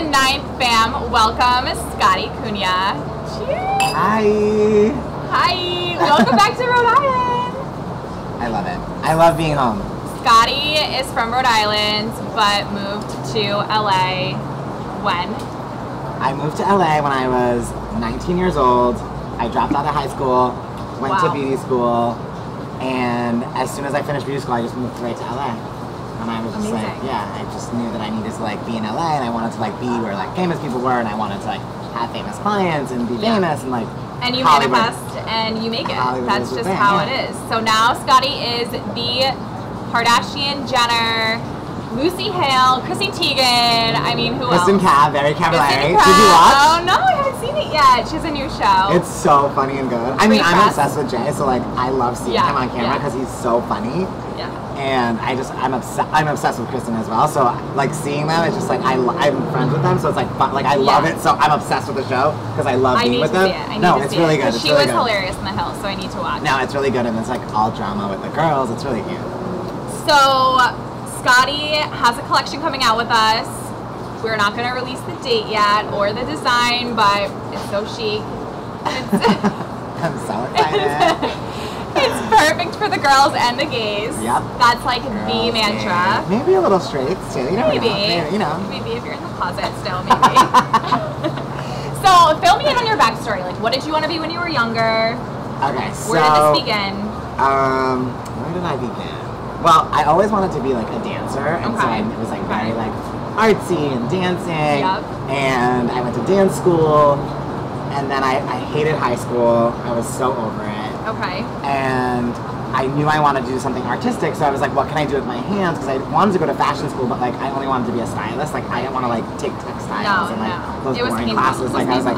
and 9th fam, welcome Scotty Cunha. Cheers! Hi! Hi! Welcome back to Rhode Island! I love it. I love being home. Scotty is from Rhode Island, but moved to LA when? I moved to LA when I was 19 years old. I dropped out of high school, went to beauty school, and as soon as I finished beauty school, I just moved right to LA. And I was just like, yeah, I just knew that I needed to like be in LA, and I wanted to like be where like famous people were, and I wanted to like have famous clients and be famous and like. And you Hollywood. manifest and you make it. Hollywood That's just how it is. So now Scotty is the Kardashian Jenner, Lucy Hale, Chrissy Teigen. I mean, who else? Kristen Cab, very cavallari. Did you watch? Oh no, I haven't seen it yet. She's a new show. It's so funny and good. I mean, I'm obsessed with Jay, so like I love seeing him on camera because he's so funny. Yeah. And I'm obsessed with Kristen as well. So like seeing them, it's just like I'm friends with them, so it's like fun. Like I love it. So I'm obsessed with the show because I love being with them. No, it's really good. She was hilarious in The Hills, so I need to watch. No, it's really good, and it's like all drama with the girls. It's really cute. So Scotty has a collection coming out with us. We're not going to release the date yet or the design, but it's so chic. I'm so excited. It's perfect for the girls and the gays. Yep. That's like girls, the mantra. Gays. Maybe a little straights too. You never know. Maybe, you know. Maybe if you're in the closet still, maybe. So fill me in on your backstory. Like, what did you want to be when you were younger? Okay, so where did this begin? Where did I begin? Well, I always wanted to be like a dancer, and so I was like very like artsy and dancing. Yep. And I went to dance school, and then I hated high school. I was so over it. Okay. And I knew I wanted to do something artistic, so I was like, what can I do with my hands? Because I wanted to go to fashion school, but like I only wanted to be a stylist. Like I didn't want to like take textiles and like those boring classes. Like I was like,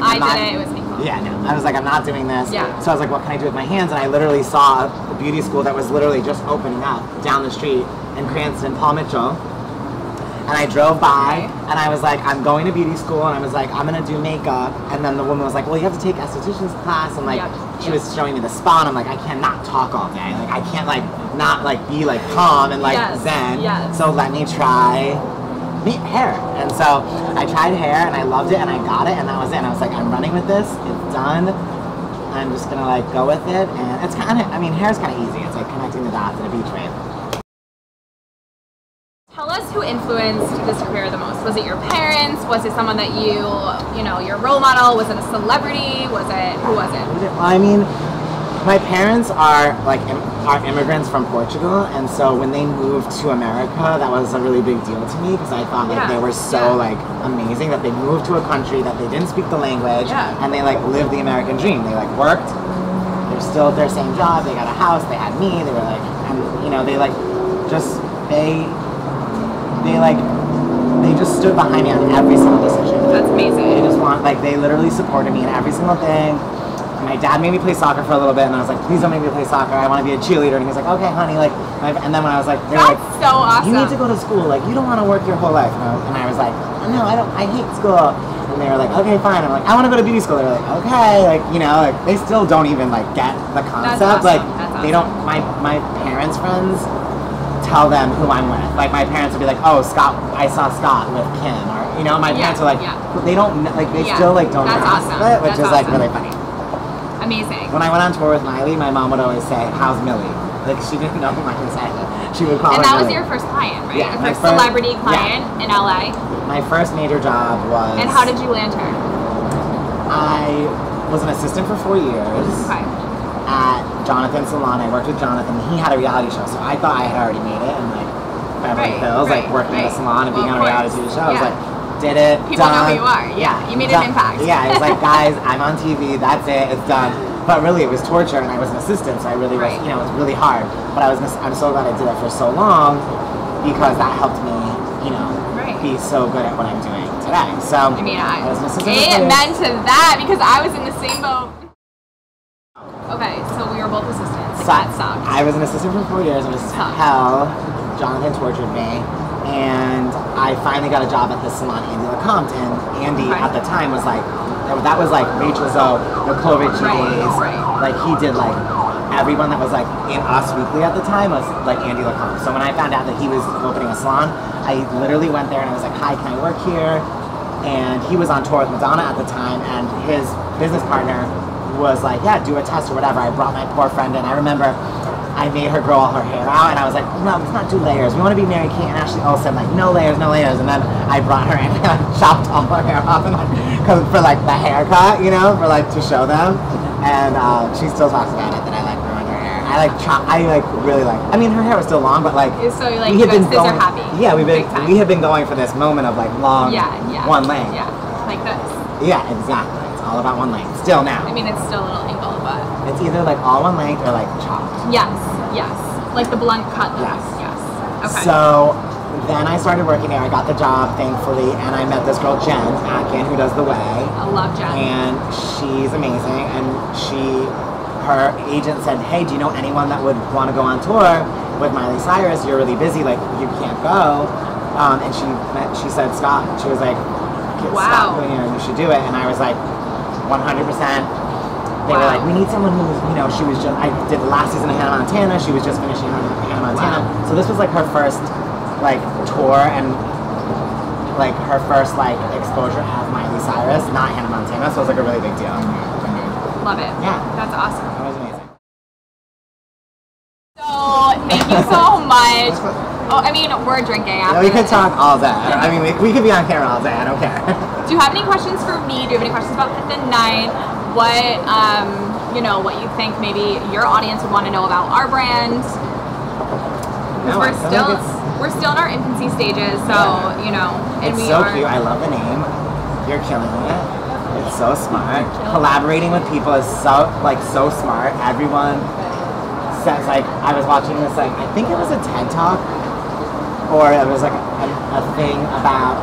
it was painful. Yeah, no. I was like, I'm not doing this. Yeah. So I was like, what can I do with my hands? And I literally saw a beauty school that was literally just opening up down the street in Cranston, Paul Mitchell. And I drove by, and I was like, I'm going to beauty school, and I was like, I'm gonna do makeup. And then the woman was like, well, you have to take esthetician's class, and like, she was showing me the spa, and I'm like, I cannot talk all day. Like, I can't like not like be like calm and like zen. So let me try hair. And so I tried hair, and I loved it, and I got it, and that was it. And I was like, I'm running with this. It's done. I'm just gonna like go with it, and it's kind of, I mean, hair's kind of easy. It's like connecting the dots in a beach wave. Tell us who influenced this career the most. Was it your parents? Was it someone that you know, your role model? Was it a celebrity? Who was it? Well, I mean, my parents are immigrants from Portugal, and so when they moved to America, that was a really big deal to me because I thought like they were so like amazing that they moved to a country that they didn't speak the language, and they like lived the American dream. They like worked. They're still at their same job. They got a house. They had me. They were like, and you know, they like just they just stood behind me on every single decision. That's amazing. They literally supported me in every single thing. My dad made me play soccer for a little bit, and I was like, please don't make me play soccer. I want to be a cheerleader. And he was like, okay, honey. And then when I was like, they were like, so awesome. You need to go to school. Like, you don't want to work your whole life. And I was like, no, I don't. I hate school. And they were like, okay, fine. I'm like, I want to go to beauty school. They were like, okay. Like, you know, like they still don't even like get the concept. That's awesome. Like, they don't. My parents' friends tell them who I'm with. Like my parents would be like, oh, Scott, I saw Scott with Kim, or you know, my parents are like, they don't like, they still like don't grasp it, which is like really funny. Amazing. When I went on tour with Miley, my mom would always say, how's Millie? Like she didn't know who I was saying. She would call her And that was Millie. your first client, right? Yeah, your first celebrity client in LA. My first major job was. And how did you land her? I was an assistant for 4 years. Okay. At Jonathan's salon. I worked with Jonathan. He had a reality show, so I thought I had already made it, and like Beverly Hills, like working at a salon and being on a reality TV show. I was like, did it, people done. know who you are. Yeah, you made an impact. Yeah, it was like, guys, I'm on TV. That's it. It's done. But really, it was torture, and I was an assistant, so I really was, you know, it was really hard. But I'm so glad I did it for so long because that helped me, you know, be so good at what I'm doing today. So I mean, I was an assistant. Amen to that because I was in the same boat. Okay, so we were both assistants. That sucked. I was an assistant for 4 years. It was hell. Jonathan tortured me, and I finally got a job at the salon Andy LeCompte, and Andy at the time was like, that was like Rachel Zoe, Nicole Richie days. Like he did like everyone that was like in Us Weekly at the time was like Andy LeCompte. So when I found out that he was opening a salon, I literally went there and I was like, hi, can I work here? and he was on tour with Madonna at the time, and his business partner was like, yeah, do a test or whatever. I brought my poor friend in. I remember I made her grow all her hair out, and I was like, no, let's not do layers. We want to be Mary Kate and Ashley Olsen, like, no layers, no layers. And then I brought her in and I chopped all her hair off and for like the haircut, you know, for like to show them. And she still talks about it that I like ruined her hair. I really like. I mean, her hair was still long, but like so like you guys are happy. Yeah, we have been going for this moment of like long, one length. Yeah, like this. Yeah, exactly. It's all about one length. Still now. I mean, it's still a little angle, but it's either like all one length or like chopped. Yes, like the blunt cut. Yes. Okay. So then I started working there. I got the job, thankfully, and I met this girl Jen Atkin, who does the way. I love Jen. And she's amazing. And her agent said, hey, do you know anyone that would want to go on tour with Miley Cyrus? You're really busy, like you can't go. And she said Scott. She was like, wow, Scott, you should do it. And I was like, 100%. They were like, we need someone who's, she was just, I did the last season of Hannah Montana. She was just finishing Hannah Montana. Wow. So this was like her first like tour and like her first like exposure as Miley Cyrus, not Hannah Montana. So it was like a really big deal. Love it. Yeah. That's awesome. That was amazing. So thank you so much. Oh, I mean, we're drinking after. Yeah, we could talk all day. I mean, we could be on camera all day. I don't care. Do you have any questions for me? Do you have any questions about the night? What what you think maybe your audience would want to know about our brand? No, we're still in our infancy stages, so and it's so cute. I love the name. You're killing it. It's so smart. Collaborating with people is so smart. Everyone says like I was watching this I think it was a TED Talk or it was like a thing about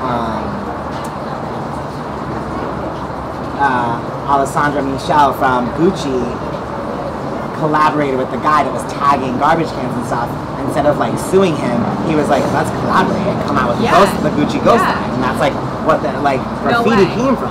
Alessandro Michel from Gucci collaborated with the guy that was tagging garbage cans and stuff. Instead of like suing him, he was like, let's collaborate and come out with the Gucci ghost line. And that's like what the graffiti came from.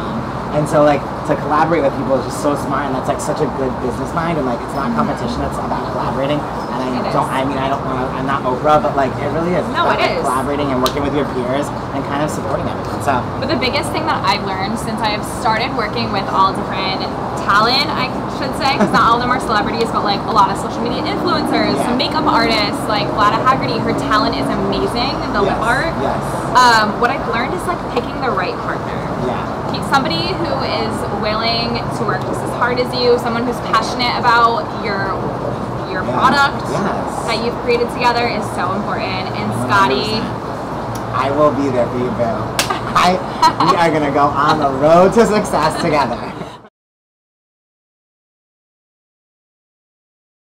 And so like to collaborate with people is just so smart, and that's like such a good business mind, and like it's not competition, it's about collaborating. And I'm not Oprah, but like it really is. No, it is. Collaborating and working with your peers and kind of supporting everyone. So but the biggest thing that I've learned since I've started working with all different talent, I should say, because not all of them are celebrities, but like a lot of social media influencers, makeup artists, like Vlada Haggerty, her talent is amazing, the lip art. Yes. What I've learned is like picking the right partner. Yeah. Somebody who is willing to work just as hard as you, someone who's passionate about your product that you've created together is so important. And 100%. Scotty, I will be there for you, Bill. We are gonna go on the road to success together.